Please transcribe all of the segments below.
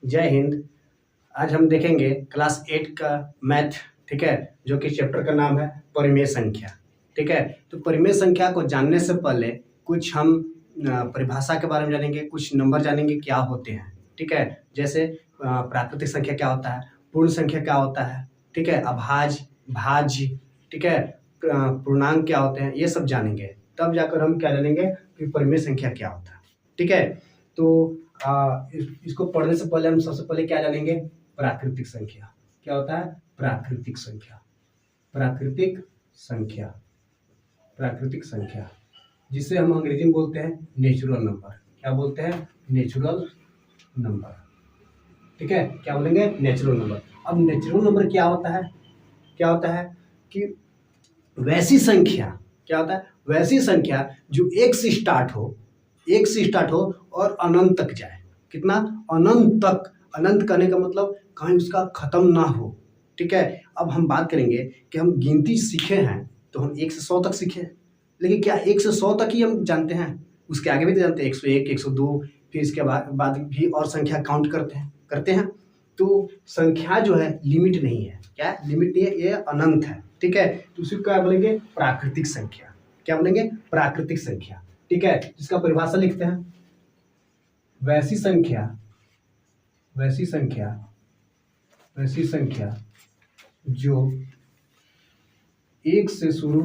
जय हिंद। आज हम देखेंगे क्लास 8 का मैथ, ठीक है, जो कि चैप्टर का नाम है परिमेय संख्या। ठीक है, तो परिमेय संख्या को जानने से पहले कुछ हम परिभाषा के बारे में जानेंगे, कुछ नंबर जानेंगे क्या होते हैं। ठीक है, जैसे प्राकृतिक संख्या क्या होता है, पूर्ण संख्या क्या होता है, ठीक है, अभाज्य, भाज्य, ठीक है, पूर्णांक क्या होते हैं, ये सब जानेंगे। तब जाकर हम क्या जानेंगे कि परिमेय संख्या क्या होता है। ठीक है, तो इसको पढ़ने से पहले हम सबसे पहले क्या जानेंगे, प्राकृतिक संख्या क्या होता है। प्राकृतिक संख्या, प्राकृतिक संख्या, प्राकृतिक संख्या जिसे हम अंग्रेजी में बोलते हैं नेचुरल नंबर। क्या बोलते हैं? Natural number. ठीक है, क्या बोलेंगे? Natural number. अब नेचुरल नंबर क्या होता है? क्या होता है कि वैसी संख्या, क्या होता है? वैसी संख्या जो एक से स्टार्ट हो, एक से स्टार्ट हो और अनंत तक जाए। कितना? अनंत तक। अनंत करने का मतलब कहीं उसका खत्म ना हो। ठीक है, अब हम बात करेंगे कि हम गिनती सीखे हैं तो हम 1 से 100 तक सीखे, लेकिन क्या 1 से 100 तक ही हम जानते हैं? उसके आगे भी तो जानते हैं, 101, 102, फिर इसके बाद भी और संख्या काउंट करते हैं। तो संख्या जो है लिमिट नहीं है। क्या लिमिट नहीं है? ये अनंत है। ठीक है, तो उसी को क्या बोलेंगे? प्राकृतिक संख्या। क्या बोलेंगे? प्राकृतिक संख्या। ठीक है, इसका परिभाषा लिखते हैं। वैसी संख्या, वैसी संख्या, वैसी संख्या जो एक से शुरू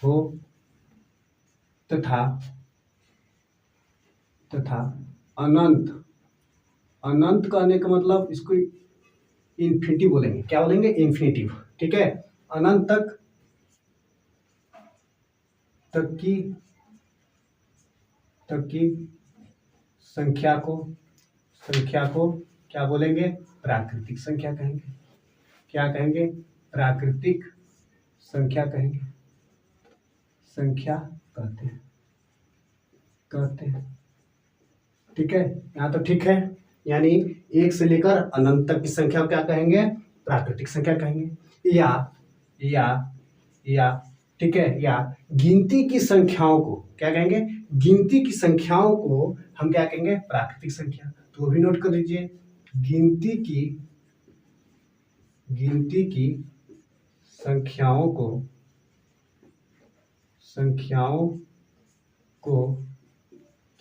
हो तथा अनंत, अनंत कहने का मतलब इसको इन्फिनिटी बोलेंगे। क्या बोलेंगे? इन्फिनिटिव। ठीक है, अनंत तक की संख्या को क्या बोलेंगे? प्राकृतिक संख्या कहेंगे। क्या कहेंगे? प्राकृतिक संख्या कहेंगे। संख्या कहते हैं। ठीक है, यहाँ तो ठीक है। यानी 1 से लेकर अनंत तक की संख्या को क्या कहेंगे? प्राकृतिक संख्या कहेंगे। या ठीक है, या गिनती की संख्याओं को क्या कहेंगे? गिनती की संख्याओं को हम क्या कहेंगे? प्राकृतिक संख्या। तो वो भी नोट कर लीजिए। गिनती की संख्याओं को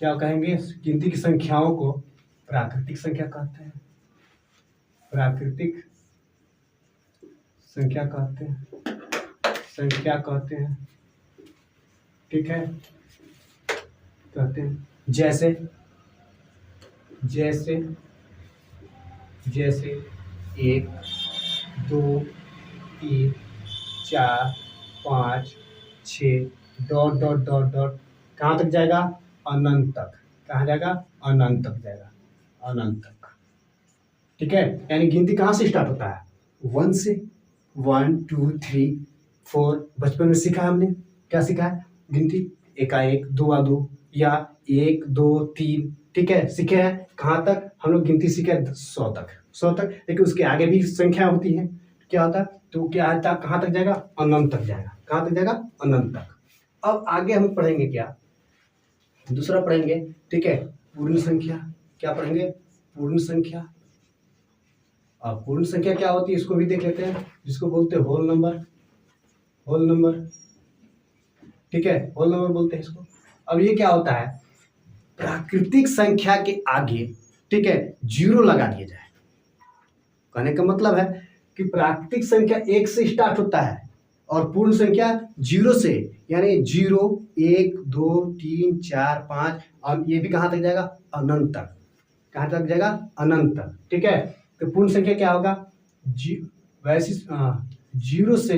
क्या कहेंगे? गिनती की संख्याओं को प्राकृतिक संख्या कहते हैं। प्राकृतिक संख्या कहते हैं। ठीक है, कहते हैं। जैसे 1, 2, 3, 4, 5, 6 ... कहाँ तक जाएगा? अनंत तक। कहाँ जाएगा? अनंत तक जाएगा। अनंत तक। ठीक है, यानी गिनती कहाँ से स्टार्ट होता है? 1 से। 1, 2, 3, 4। बचपन में सीखा है हमने। क्या सीखा है? गिनती 1 का 1, 2 का 2, या 1, 2, 3। ठीक है, सीखे हैं। कहाँ तक हम लोग गिनती सीखे? 100 तक। लेकिन उसके आगे भी संख्या होती है। क्या होता है? तो क्या आता? कहाँ तक जाएगा? अनंत तक जाएगा। कहाँ तक जाएगा? अनंत तक। अब आगे हम पढ़ेंगे क्या? दूसरा पढ़ेंगे। ठीक है, पूर्ण संख्या। क्या पढ़ेंगे? पूर्ण संख्या। पूर्ण संख्या क्या होती है इसको भी देख लेते हैं, जिसको बोलते हैं होल नंबर। होल नंबर, ठीक है, होल नंबर बोलते हैं इसको। अब ये क्या होता है? प्राकृतिक संख्या के आगे, ठीक है, 0 लगा दिया जाए। कहने का मतलब है कि प्राकृतिक संख्या 1 से स्टार्ट होता है और पूर्ण संख्या 0 से, यानी 0, 1, 2, 3, 4, 5, और ये भी कहाँ तक जाएगा? अनंत तक। कहाँ तक जाएगा? अनंत तक। ठीक है, तो पूर्ण संख्या क्या होगा? वैसे 0 से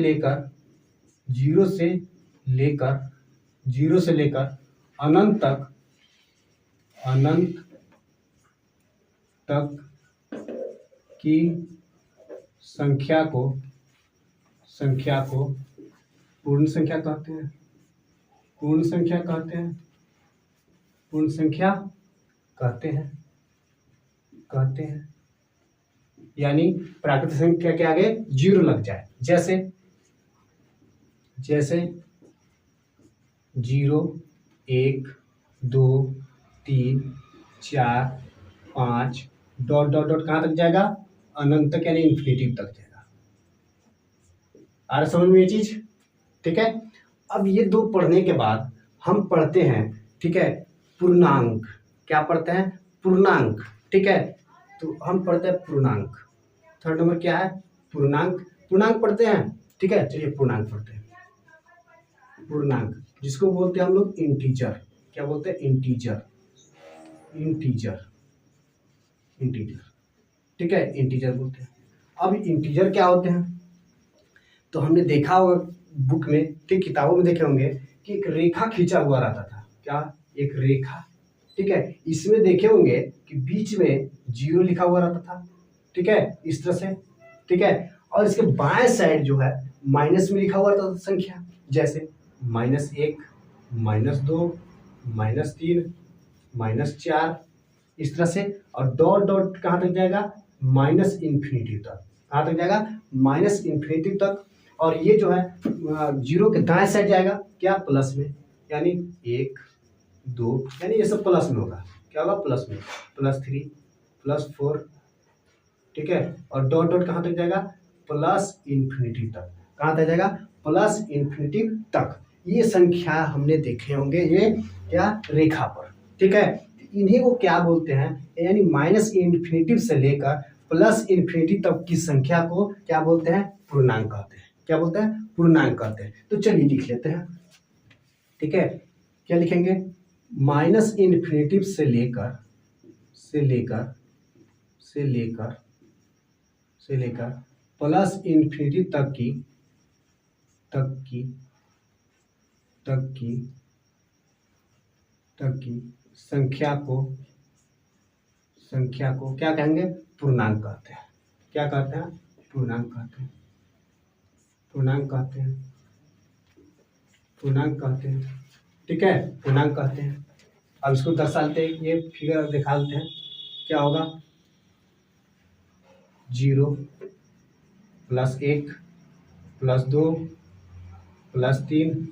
लेकर अनंत तक की संख्या को पूर्ण संख्या कहते हैं। पूर्ण संख्या कहते हैं। यानी प्राकृतिक संख्या के आगे 0 लग जाए। जैसे 0, 1, 2, 3, 4, 5, डॉट डॉट डॉट कहाँ तक जाएगा? अनंत तक, यानी इन्फिनिटी तक जाएगा। आ रहा समझ में ये चीज? ठीक है। अब ये दो पढ़ने के बाद हम पढ़ते हैं, ठीक है, पूर्णांक। क्या पढ़ते हैं? पूर्णांक। ठीक है, तो हम पढ़ते हैं पूर्णांक। थर्ड नंबर क्या है? पूर्णांक। पूर्णांक पढ़ते हैं। ठीक है, चलिए पूर्णांक पढ़ते हैं। पूर्णांक जिसको बोलते हैं हम लोग इंटीजर। क्या बोलते हैं? इंटीजर। Integer, integer. ठीक है, इंटीजर बोलते हैं। अब इंटीजर क्या होते हैं? तो हमने देखा होगा बुक में, ठीक, किताबों में देखे होंगे कि एक रेखा खींचा हुआ रहता था। क्या? एक रेखा। ठीक है, इसमें देखे होंगे कि बीच में 0 लिखा हुआ रहता था। ठीक है, इस तरह से। ठीक है, और इसके बाएं साइड जो है माइनस में लिखा हुआ रहता था संख्या, जैसे -1, -2, -3, -4, इस तरह से। और डॉट डॉट कहाँ तक जाएगा? माइनस इन्फिनिटी तक। कहाँ तक जाएगा? माइनस इन्फिनिटी तक। और ये जो है 0 के दाएं साइड जाएगा, क्या? प्लस में, यानी 1, 2, यानी ये सब प्लस में होगा। क्या होगा? प्लस में। +3, +4। ठीक है, और डॉट डॉट कहाँ तक जाएगा? प्लस इन्फिनिटी तक। कहाँ तक जाएगा? प्लस इन्फिनिटी तक। ये संख्या हमने देखे होंगे, ये क्या? रेखा पर। ठीक है, इन्हीं को क्या बोलते हैं? यानी माइनस इन्फिनिटी से लेकर प्लस इन्फिनिटी तक की संख्या को क्या बोलते हैं? पूर्णांक कहते हैं। क्या बोलते हैं? पूर्णांक कहते हैं। तो चलिए लिख लेते हैं। ठीक है, क्या लिखेंगे? माइनस इन्फिनिटी से लेकर प्लस इन्फिनिटी तक की संख्या को क्या कहेंगे? पूर्णांक कहते हैं। क्या कहते हैं? पूर्णांक कहते हैं। पूर्णांक कहते हैं। पूर्णांक कहते हैं। ठीक है, पूर्णांक कहते हैं। अब इसको दर्शाते हैं, ये फिगर दिखा देते हैं। क्या होगा? 0, +1, +2, +3,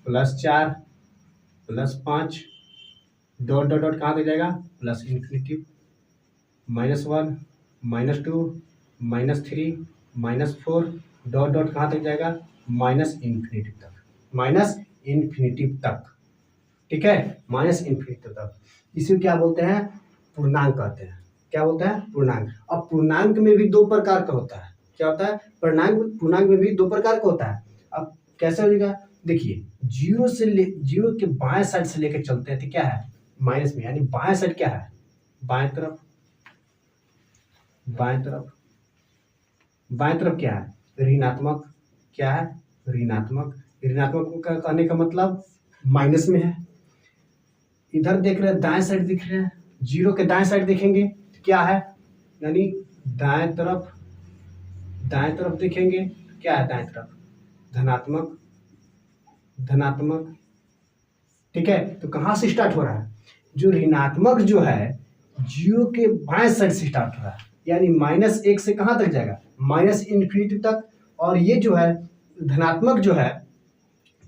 +4, +5, डॉट डॉट डॉट कहाँ तक जाएगा? Plus infinity. -1, -2, -3, -4, डॉट डॉट कहाँ तक जाएगा? माइनस इन्फिनिटी तक। माइनस इन्फिनिटी तक। ठीक है, माइनस इन्फिनिटी तक। इसे क्या बोलते हैं? पूर्णांक कहते हैं। क्या बोलते हैं? पूर्णांक। अब पूर्णांक में भी 2 प्रकार का होता है। क्या होता है? पूर्णांक में भी 2 प्रकार का होता है। अब कैसे हो जाएगा? देखिए, 0 के बाएं साइड से लेकर चलते हैं तो क्या है? माइनस में, यानी बाएं साइड क्या है? बाएं तरफ। बाएं तरफ। बाएं तरफ क्या है? ऋणात्मक। क्या है? ऋणात्मक। ऋणात्मक का कहने का मतलब माइनस में है। इधर देख रहे हैं, दाएं साइड दिख रहे हैं, 0 के दाएं साइड देखेंगे तो क्या है? यानी दाएं तरफ देखेंगे, क्या है दाएं तरफ? धनात्मक। धनात्मक। ठीक है, तो कहाँ से स्टार्ट हो रहा है? जो ऋणात्मक जो है 0 के बाएं साइड से स्टार्ट हो रहा है, यानी -1 से कहाँ तक जाएगा? माइनस इन्फिनिटी तक। और ये जो है धनात्मक जो है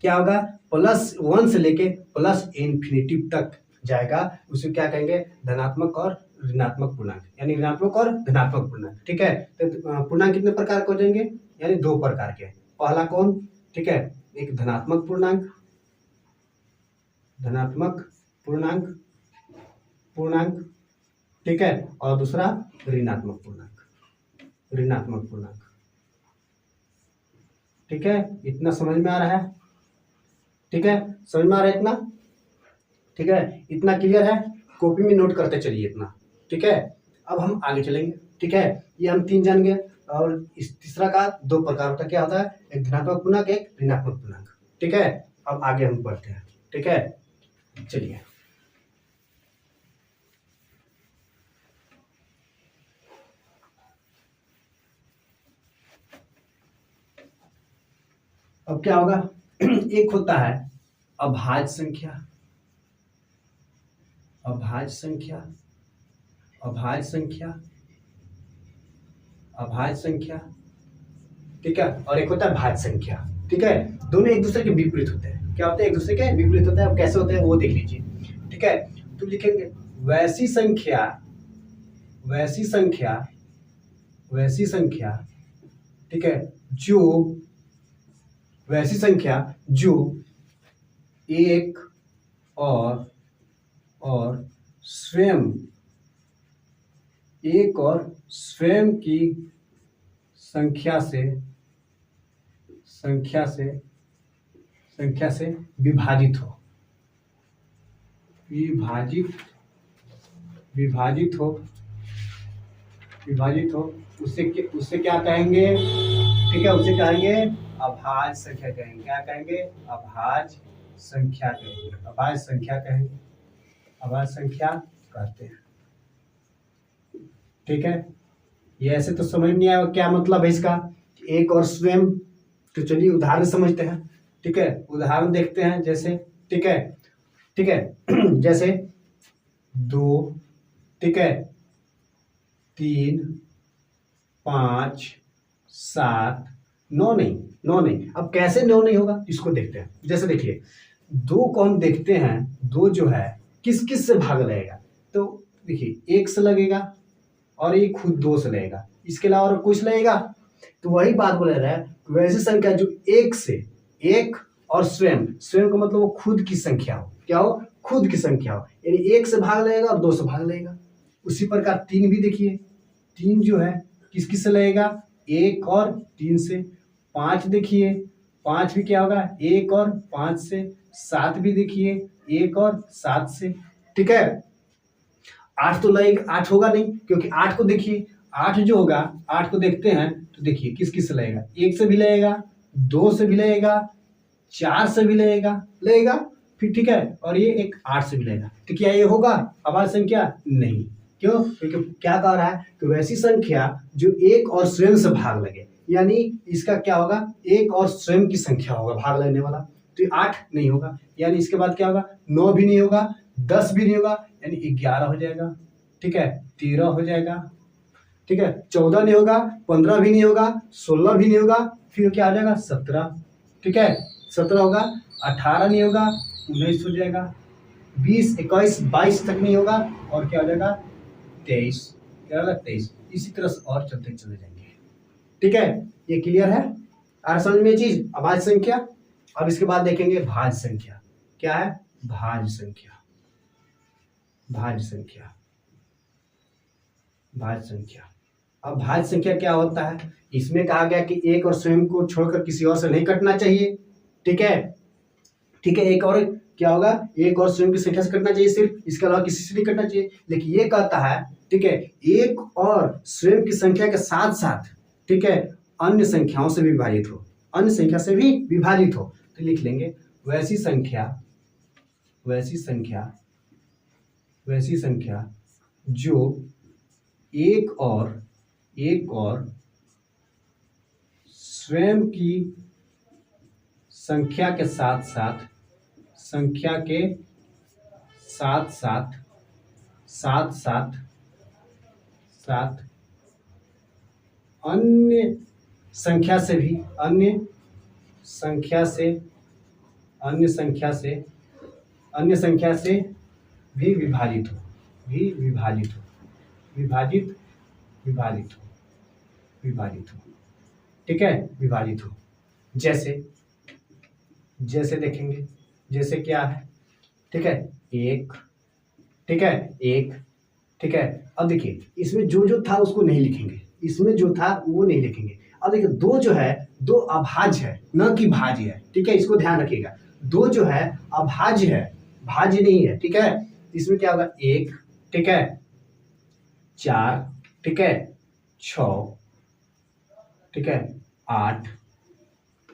क्या होगा? +1 से लेके प्लस इन्फिनिटी तक जाएगा। उसे क्या कहेंगे? धनात्मक और ऋणात्मक पूर्णांक, यानी ऋणात्मक और धनात्मक पूर्णांक। ठीक है, तो पूर्णांक कितने प्रकार के हो जाएंगे? यानी 2 प्रकार के। पहला कौन? ठीक है, एक धनात्मक पूर्णांक, पूर्णांक। ठीक है, और दूसरा ऋणात्मक पूर्णांक। ठीक है, इतना समझ में आ रहा है? ठीक है, समझ में आ रहा है इतना? ठीक है, इतना क्लियर है? कॉपी में नोट करते चलिए इतना। ठीक है, अब हम आगे चलेंगे। ठीक है, ये हम 3 जान गए। और इस तीसरा का 2 प्रकार होता है। क्या होता है? एक धनात्मक पूर्णांक, एक ऋणात्मक पूर्णांक। ठीक है, अब आगे हम बढ़ते हैं। ठीक है, चलिए। अब क्या होगा? एक होता है अभाज्य संख्या। ठीक है, और एक होता है भाज्य संख्या। ठीक है, दोनों एक दूसरे के विपरीत होते हैं। क्या होते हैं? एक दूसरे के विपरीत होते हैं। अब कैसे होते हैं वो देख लीजिए। ठीक है, तो लिखेंगे वैसी संख्या वैसी संख्या वैसी संख्या ठीक है जो वैसी संख्या जो एक और स्वयं एक और स्वयं की संख्या से विभाजित हो विभाजित हो उससे क्या कहेंगे? ठीक है, उसे कहेंगे अभाज्य संख्या कहेंगे। क्या कहेंगे? अभाज्य संख्या कहेंगे। अभाज्य संख्या कहेंगे, अभाज्य संख्या कहते हैं। ठीक है, ये ऐसे तो समझ नहीं आया क्या मतलब है इसका, एक और स्वयं। तो चलिए उदाहरण समझते हैं। ठीक है, उदाहरण देखते हैं। जैसे ठीक है जैसे 2, ठीक है, 3, 5, 7, 9 नहीं। अब कैसे 9 नहीं होगा इसको देखते हैं। जैसे देखिए 2 को हम देखते हैं, 2 जो है किस किस से भाग लगेगा? तो देखिए 1 से लगेगा और ये खुद 2 से लगेगा, इसके अलावा और कुछ लगेगा? तो वही बात बोल रहा है, वैसी संख्या जो एक और स्वयं का मतलब वो खुद की संख्या हो। क्या हो? खुद की संख्या हो, यानी 1 से भाग लगेगा और 2 से भाग लगेगा। उसी प्रकार 3 भी देखिए, 3 जो है किस किस से लगेगा? 1 और 3 से। 5 देखिए, 5 भी क्या होगा? 1 और 5 से। 7 भी देखिए, 1 और 7 से। ठीक है, 8 तो लगेगा, 8 होगा नहीं, क्योंकि 8 को देखिए, 8 जो होगा, 8 को देखते हैं तो देखिए किस किस से लगेगा? 1 से भी लगेगा, 2 से भी लगेगा, 4 से भी लगेगा फिर। ठीक है, और ये एक 8 से भी लगेगा। तो क्या ये होगा अभाज्य संख्या? नहीं। क्यों? क्योंकि क्या कह रहा है कि वैसी संख्या जो एक और स्वयं से भाग लगे, यानी इसका क्या होगा? एक और स्वयं की संख्या होगा भाग लगने वाला। तो ये 8 नहीं होगा, यानी इसके बाद क्या होगा? 9 भी नहीं होगा, 10 भी नहीं होगा, यानी 11 हो जाएगा। ठीक है, 13 हो जाएगा। ठीक है, 14 नहीं होगा, 15 भी नहीं होगा, 16 भी नहीं होगा, फिर क्या हो जाएगा? 17। ठीक है, 17 होगा, 18 नहीं होगा, 19 हो जाएगा, 20, 21, 22 तक नहीं होगा, और क्या हो जाएगा? 23। क्या होगा? 23। इसी तरह से और चलते चले जाएंगे। ठीक है, ये क्लियर है? आ समझ में ये चीज अभाज्य संख्या। अब इसके बाद देखेंगे भाज्य संख्या। क्या है? भाज्य संख्या। अब भाज्य संख्या क्या होता है? इसमें कहा गया कि एक और स्वयं को छोड़कर किसी और से नहीं कटना चाहिए। ठीक है, एक और क्या होगा? एक और स्वयं की संख्या से कटना चाहिए सिर्फ, इसके अलावा किसी से नहीं कटना चाहिए। लेकिन ये कहता है, ठीक है, एक और स्वयं की संख्या के साथ साथ, ठीक है, अन्य संख्याओं से भी विभाजित हो, तो लिख लेंगे वैसी संख्या जो एक और स्वयं की संख्या के साथ अन्य संख्या से भी विभाजित हो। ठीक है, विभाजित हो। जैसे देखेंगे, जैसे क्या है? ठीक है, 1, ठीक है। अब देखिए इसमें जो था उसको नहीं लिखेंगे, इसमें जो था वो नहीं लिखेंगे। अब देखिए 2 जो है, 2 अभाज्य है, न कि भाज्य है। ठीक है, इसको ध्यान रखिएगा। 2 जो है अभाज्य है, भाज्य नहीं है। ठीक है, इसमें क्या होगा? 1, ठीक है, 4, ठीक है, 6, ठीक है, 8,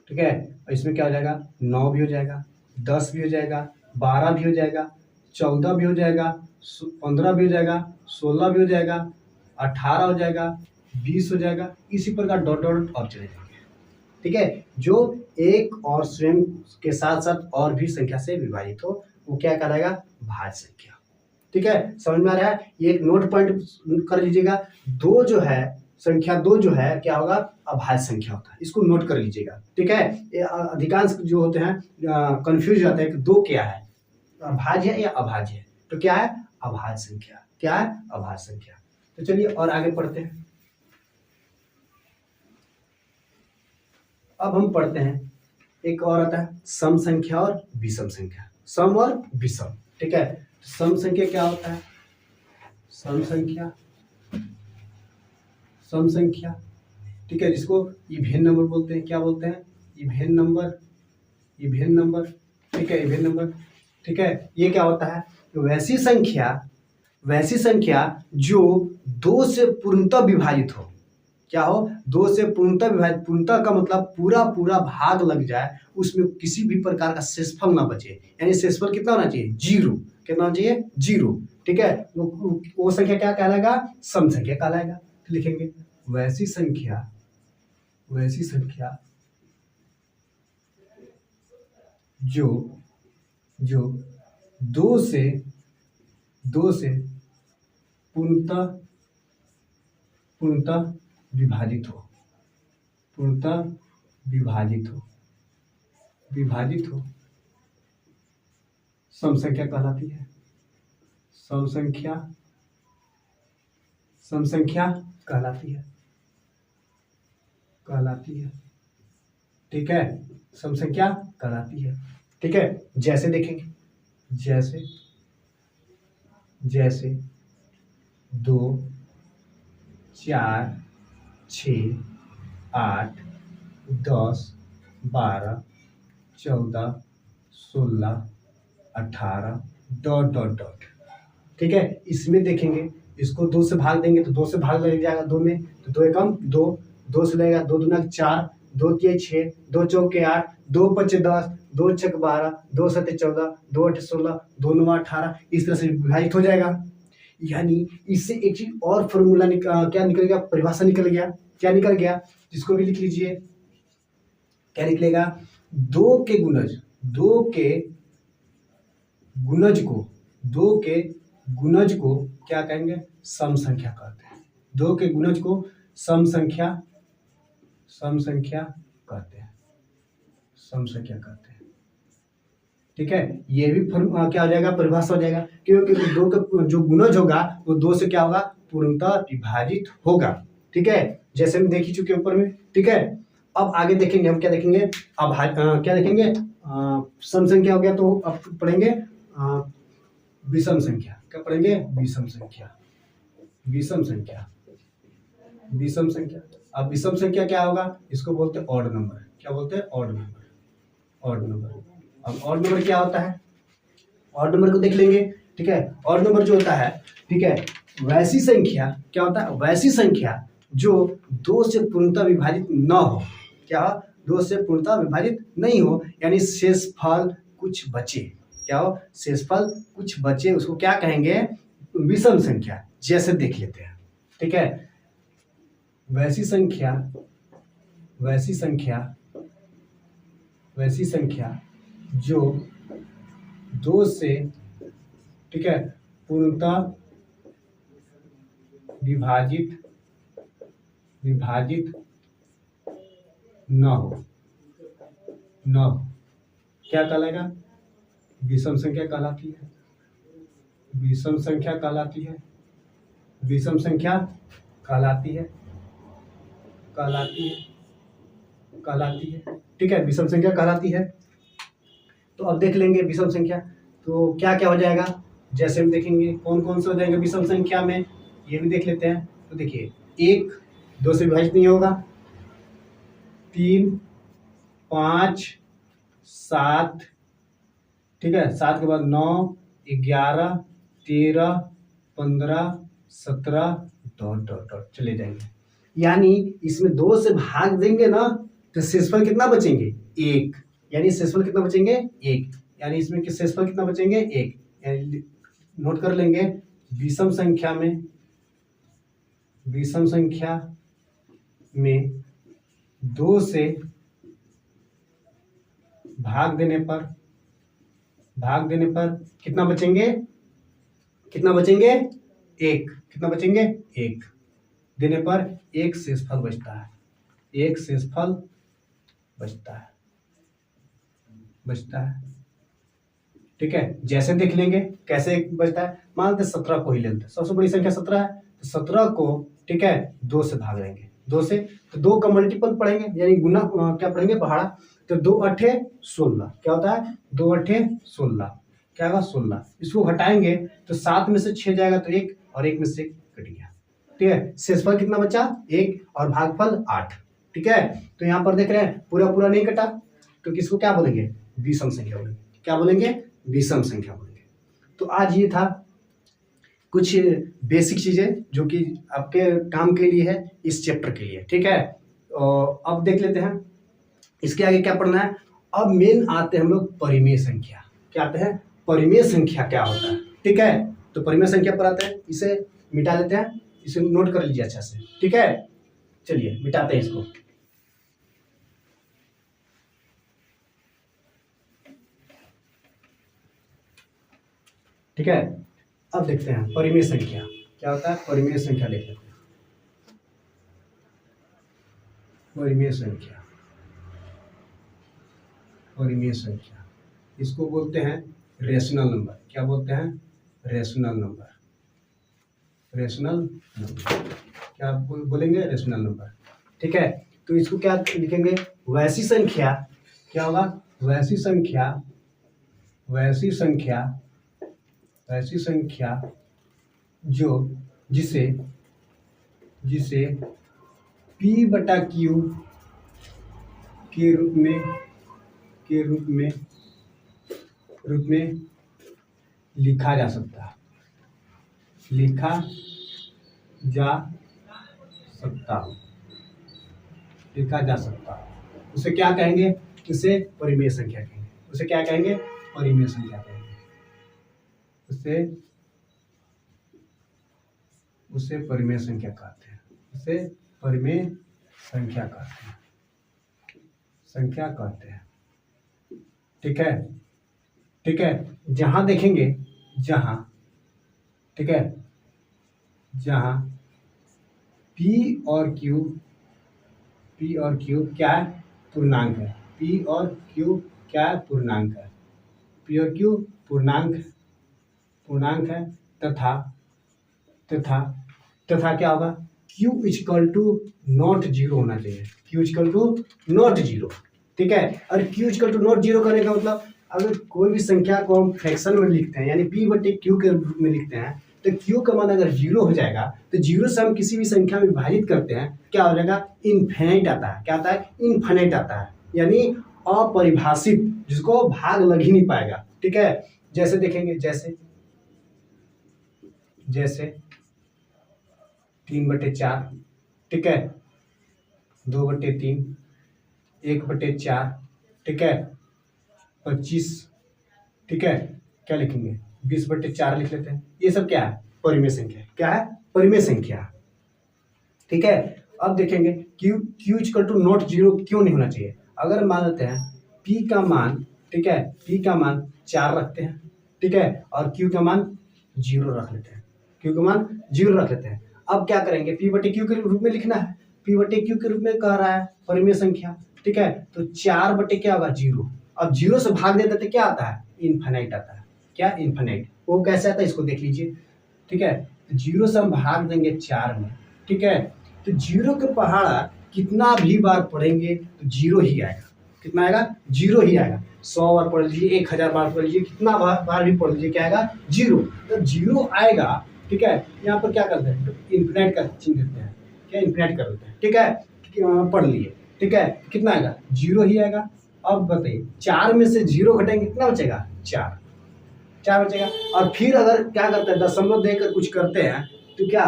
ठीक है, और इसमें क्या हो जाएगा? 9 भी हो जाएगा, 10 भी हो जाएगा, 12 भी हो जाएगा, 14 भी हो जाएगा, 15 भी हो जाएगा, 16 भी हो जाएगा, 18 हो जाएगा, 20 हो जाएगा। इसी प्रकार डॉट और चले जाएंगे। ठीक है, जो एक और स्वयं के साथ साथ और भी संख्या से विभाजित हो, वो क्या कहलाएगा? भाज्य संख्या। ठीक है, समझ में आ रहा है? ये एक नोट पॉइंट कर लीजिएगा। 2 जो है, संख्या 2 जो है क्या होगा? अभाज्य संख्या होता है, इसको नोट कर लीजिएगा। ठीक है, अधिकांश जो होते हैं कंफ्यूज हो जाते हैं कि 2 क्या है, भाज्य है या अभाज्य है। तो क्या है? अभाज्य संख्या। क्या है? अभाज्य संख्या। तो चलिए और आगे पढ़ते हैं। अब हम पढ़ते हैं एक और आता है सम संख्या और विषम संख्या। सम और विषम, ठीक है। तो सम संख्या क्या होता है? सम संख्या, सम संख्या, ठीक है, जिसको इवेन नंबर बोलते हैं। क्या बोलते हैं? इवेन नंबर, इवेन नंबर, ठीक है, इवेन नंबर, ठीक है। ये क्या होता है? वैसी संख्या, वैसी संख्या जो दो से पूर्णतः विभाजित हो। क्या हो? दो से पूर्णतः विभाजित। पूर्णतः का मतलब पूरा पूरा भाग लग जाए, उसमें किसी भी प्रकार का शेषफल ना बचे। यानी शेषफल कितना होना चाहिए? जीरो। कितना होना चाहिए? जीरो, ठीक है। वो संख्या क्या कहलाएगा? सम संख्या कहलाएगा। तो लिखेंगे वैसी संख्या, वैसी संख्या जो जो दो से पूर्णतः विभाजित हो, पूर्णतः विभाजित हो, विभाजित हो, सम संख्या कहलाती है। सम संख्या, सम संख्या कहलाती है, कहलाती है, ठीक है। सम संख्या कहलाती है, ठीक है। जैसे देखेंगे, जैसे जैसे 2, 4, 6, 8, 10, 12, 14, 16, 18 डॉट डॉट डॉट, ठीक है। इसमें देखेंगे, इसको 2 से भाग देंगे तो 2 से भाग लग जाएगा 2 में, तो 2 एकम 2, 2 से लगेगा 2 दूना 4, 2 तिया 6, 2 चौके 8, 2 पचे 10, 2 छक 12, 2 सते 14, 2 अठे 16, 2 नौ 18, इस तरह से विभाजित हो जाएगा। यानी इससे एक चीज और फॉर्मूला क्या निकल गया? परिभाषा निकल गया। क्या निकल गया? जिसको भी लिख लीजिए। क्या निकलेगा? 2 के गुणज, 2 के गुणज को, 2 के गुणज को क्या कहेंगे? सम संख्या कहते हैं। 2 के गुणज को सम संख्या, सम संख्या कहते हैं, सम संख्या कहते हैं, ठीक है। ये भी क्या हो जाएगा? परिभाषा हो जाएगा, क्योंकि 2 का जो गुणज होगा वो 2 से क्या होगा? पूर्णतः विभाजित होगा, ठीक है। जैसे हम देख ही चुके ऊपर में, ठीक है। अब आगे देखेंगे हम, क्या देखेंगे? क्या देखेंगे? सम संख्या हो गया, तो अब पढ़ेंगे विषम संख्या। क्या पढ़ेंगे? विषम संख्या, विषम संख्या, विषम संख्या। अब विषम संख्या क्या होगा? इसको बोलते हैं ऑड नंबर। क्या बोलते हैं? Odd number, odd number. अब ऑड नंबर क्या होता है? ऑड नंबर को देख लेंगे, ठीक है। ऑड नंबर जो होता है, ठीक है, वैसी संख्या, क्या होता है? वैसी संख्या जो 2 से पूर्णतः विभाजित न हो। क्या? 2 से पूर्णतः विभाजित नहीं हो, यानी शेषफल कुछ बचे। क्या हो? शेषफल कुछ बचे, उसको क्या कहेंगे? विषम संख्या। जैसे देख लेते हैं, ठीक है। वैसी संख्या, वैसी संख्या, वैसी संख्या जो 2 से, ठीक है, पूर्णतः विभाजित न हो, न हो, क्या कहलाएगा? विषम संख्या कहलाती है, विषम संख्या कहलाती है, विषम संख्या कहलाती है, कहलाती है, कहलाती है, ठीक है। विषम संख्या कहलाती है। तो अब देख लेंगे विषम संख्या, तो क्या क्या हो जाएगा? जैसे हम देखेंगे कौन कौन से हो जाएंगे विषम संख्या में, ये भी देख लेते हैं। तो देखिए, 1 2 से विभाजित नहीं होगा, 3, 5, 7, ठीक है, 7 के बाद 9, 11, 13, 15, 17 डॉट डॉट डॉट चले जाएंगे। यानी इसमें 2 से भाग देंगे ना, तो शेषफल कितना बचेंगे? 1। यानी शेषफल कितना बचेंगे? 1। यानी इसमें शेषफल कितना बचेंगे? 1। यानी नोट कर लेंगे, विषम संख्या में, विषम संख्या में 2 से भाग देने पर, भाग देने पर कितना बचेंगे? कितना बचेंगे? 1। कितना बचेंगे? 1 देने पर 1 शेषफल बचता है, 1 शेषफल बचता है, बचता है, ठीक है, जैसे देख लेंगे कैसे बचता है। मान लेते 17 को ही ले लेते हैं, सबसे बड़ी संख्या 17 है, तो 17 को ठीक है 2 से भाग देंगे, 2 से, तो 2 का मल्टीपल पढ़ेंगे यानी गुना क्या पढ़ेंगे पहाड़ा, तो 2 अठे 16 क्या होता है, 2 अठे 16 क्या होगा 16। इसको घटाएंगे तो 7 में से 6 जाएगा तो 1 और 1 में से 1 कट गया, ठीक है। शेषफल कितना बचा 1 और भागफल 8, ठीक है। तो यहाँ पर देख रहे हैं पूरा पूरा नहीं कटा, तो किसको क्या बोलेंगे, विषम संख्या बोलेंगे, क्या बोलेंगे, विषम संख्या बोलेंगे। तो आज ये था कुछ बेसिक चीजें जो कि आपके काम के लिए है, इस चैप्टर के लिए, ठीक है। और अब देख लेते हैं इसके आगे क्या पढ़ना है। अब मेन आते हैं हम लोग परिमेय संख्या, क्या आते हैं, परिमेय संख्या क्या होता है, ठीक है। तो परिमेय संख्या पर आते हैं, इसे मिटा लेते हैं, इसे नोट कर लीजिए अच्छा से, ठीक है। चलिए मिटाते हैं इसको। ठीक है, अब देखते हैं परिमेय संख्या क्या होता है। परिमेय संख्या देख लेते हैं। परिमेय संख्या, परिमेय संख्या इसको बोलते हैं रेशनल नंबर। क्या बोलते हैं, रेशनल नंबर, रेशनल नंबर क्या बोलेंगे, रेशनल नंबर, ठीक है। तो इसको क्या लिखेंगे, वैसी संख्या, क्या होगा, वैसी संख्या, वैसी संख्या, वैसी संख्या जो जिसे जिसे P बटा Q के रूप में लिखा जा सकता है, लिखा जा सकता, लिखा जा सकता। उसे क्या कहेंगे, उसे परिमेय संख्या कहेंगे, उसे क्या कहेंगे, परिमेय संख्या कहेंगे, उसे परिमेय संख्या कहते हैं, उसे परिमेय संख्या कहते हैं, संख्या कहते हैं, ठीक है, ठीक है। जहां देखेंगे, जहां, ठीक है, जहां P और Q क्या है, पूर्णांक है, P और Q क्या है, पूर्णांक है, P और Q पूर्णांक है, तथा क्या होगा, Q equal to not zero होना चाहिए, Q equal to not zero, ठीक है। और Q equal to not zero करने का मतलब, अगर कोई भी संख्या को हम फ्रैक्शन में लिखते हैं यानी P बटे Q के रूप में लिखते हैं, तो Q का मान अगर जीरो हो जाएगा, तो जीरो से हम किसी भी संख्या में विभाजित करते हैं, क्या हो जाएगा, इनफिनिट आता है, क्या आता है, इनफिनिट आता है, यानी अपरिभाषित, जिसको भाग लग ही नहीं पाएगा, ठीक है। जैसे देखेंगे, जैसे 3/4, ठीक है, 2/3, 1/4, ठीक है, 25, ठीक है, क्या लिखेंगे, 20/4 लिख लेते हैं। ये सब क्या है, परिमेय संख्या, क्या है, परिमेय संख्या, ठीक है। अब देखेंगे Q equal to not zero क्यों नहीं होना चाहिए। अगर मान लेते हैं P का मान, ठीक है, P का मान 4 रखते हैं, ठीक है, और Q का मान 0 रख लेते हैं, Q का मान 0 रख लेते हैं। अब क्या करेंगे, P बटे Q के रूप में लिखना है, P बटे Q के रूप में कह रहा है परिमेय संख्या, ठीक है। तो 4 बटे क्या होगा, 0। अब 0 से भाग देते तो क्या आता है, इनफिनिट आता है, क्या, इनफिनिट। वो कैसे आता है इसको देख लीजिए, ठीक है। 0 से हम भाग देंगे 4 में, ठीक है, तो 0 के पहाड़ा कितना भी बार पढ़ेंगे तो 0 ही आएगा, कितना आएगा, 0 ही आएगा। 100 बार पढ़ लीजिए, 1000 बार पढ़ लीजिए, कितना बार भी पढ़ लीजिए, क्या आएगा, 0। तो 0 आएगा, ठीक है। यहाँ पर क्या करते हैं, इनफिनिट का चिन्ह देते हैं, क्या, इनफिनिट कर देते हैं, ठीक है, पढ़ लिए, ठीक है, कितना आएगा, 0 ही आएगा। अब बताइए 4 में से 0 घटाएंगे कितना बचेगा, 4 बचेगा। और फिर अगर क्या करते हैं, दशमलव देकर कुछ करते हैं तो क्या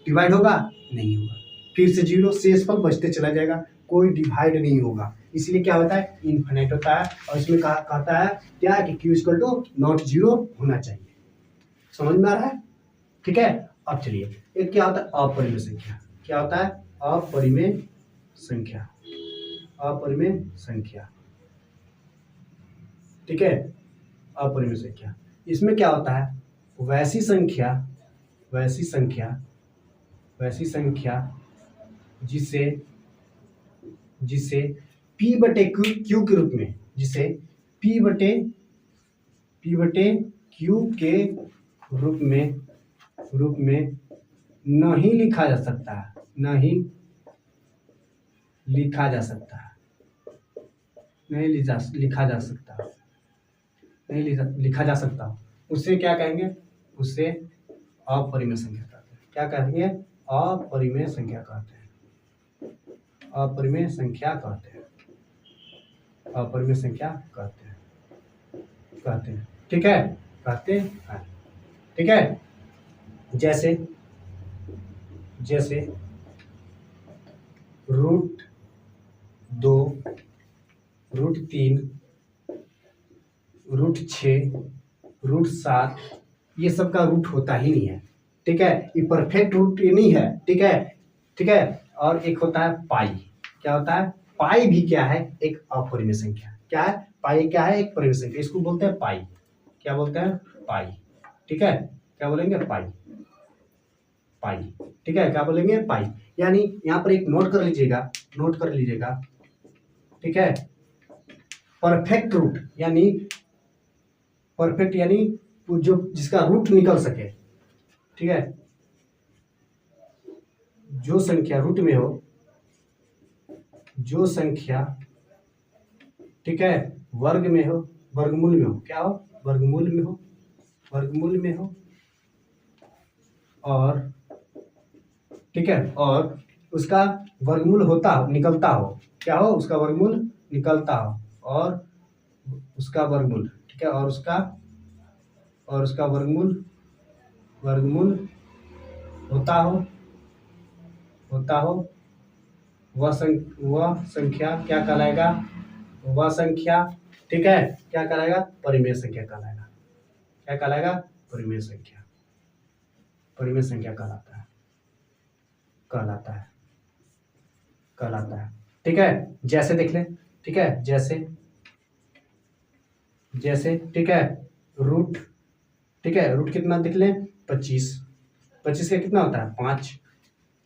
डिवाइड होगा, नहीं होगा, फिर से 0, शेषफल बचते चला जाएगा, कोई डिवाइड नहीं होगा, इसलिए क्या होता है, इनफिनिट होता है। और इसमें कहता है क्या, कि Q equal to not zero होना चाहिए। समझ में आ रहा है, ठीक है। अब चलिए, एक क्या होता है, अपरिमेय संख्या, क्या होता है, अपरिमेय संख्या, अपरिमेय संख्या, ठीक है, अपरिमेय संख्या। इसमें क्या होता है, वैसी संख्या, वैसी संख्या, वैसी संख्या जिसे P बटे Q के रूप में, जिसे P बटे P/Q के रूप में नहीं लिखा जा सकता है, नहीं लिखा जा सकता है, नहीं लिखा जा सकता, नहीं लिखा जा सकता, उससे क्या कहेंगे, उससे अपरिमेय संख्या कहते हैं। क्या कहेंगे? अपरिमेय संख्या कहते हैं, अपरिमेय संख्या कहते हैं, अपरिमेय संख्या कहते हैं। ठीक है, कहते हैं। ठीक है, जैसे √2, √3, √6, √7 ये सब का रूट होता ही नहीं है। ठीक है, ये परफेक्ट रूट नहीं है। ठीक है, और एक होता है पाई। क्या होता है? पाई भी क्या है? एक अपरिमेय संख्या। क्या है? पाई क्या है? एक परिमेय संख्या। इसको बोलते हैं पाई। क्या बोलते हैं? पाई। ठीक है, क्या बोलेंगे? पाई। ठीक है, क्या बोलेंगे? पाई। यानी यहाँ पर एक नोट कर लीजिएगा, ठीक है, परफेक्ट रूट यानी जो जिसका रूट निकल सके। ठीक है, जो संख्या रूट में हो, जो संख्या, ठीक है, वर्ग में हो, वर्गमूल में हो, क्या हो? वर्गमूल में हो और ठीक है, और उसका वर्गमूल निकलता हो। क्या हो? उसका वर्गमूल निकलता हो और उसका वर्गमूल, ठीक है, और उसका वर्गमूल होता हो, वह संख्या क्या कहलाएगा? वह संख्या, ठीक है, क्या कहलाएगा? परिमेय संख्या कहलाएगा। क्या कहलाएगा? परिमेय संख्या कहलाता है। ठीक है, जैसे देख लें। ठीक है, जैसे ठीक है, रूट, ठीक है, रूट कितना देख लें? 25 का कितना होता है? 5।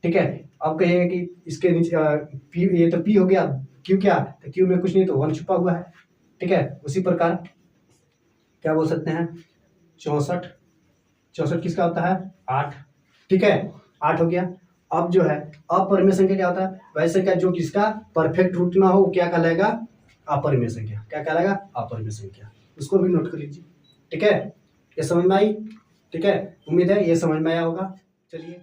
ठीक है, अब कहिएगा कि इसके नीचे पी, ये तो पी हो गया, क्यू क्या? तो क्यू में कुछ नहीं, तो 1 छुपा हुआ है। ठीक है, उसी प्रकार क्या बोल सकते हैं? 64 किसका होता है? 8। ठीक है, 8 हो गया। अब जो है अपरिमेय संख्या क्या होता है? वह संख्या जो किसका परफेक्ट रूट ना हो, क्या कहलाएगा? अपरिमेय संख्या। क्या कहलाएगा? अपरिमेय संख्या। उसको भी नोट कर लीजिए। ठीक है, ये समझ में आई? ठीक है, उम्मीद है ये समझ में आया होगा। चलिए।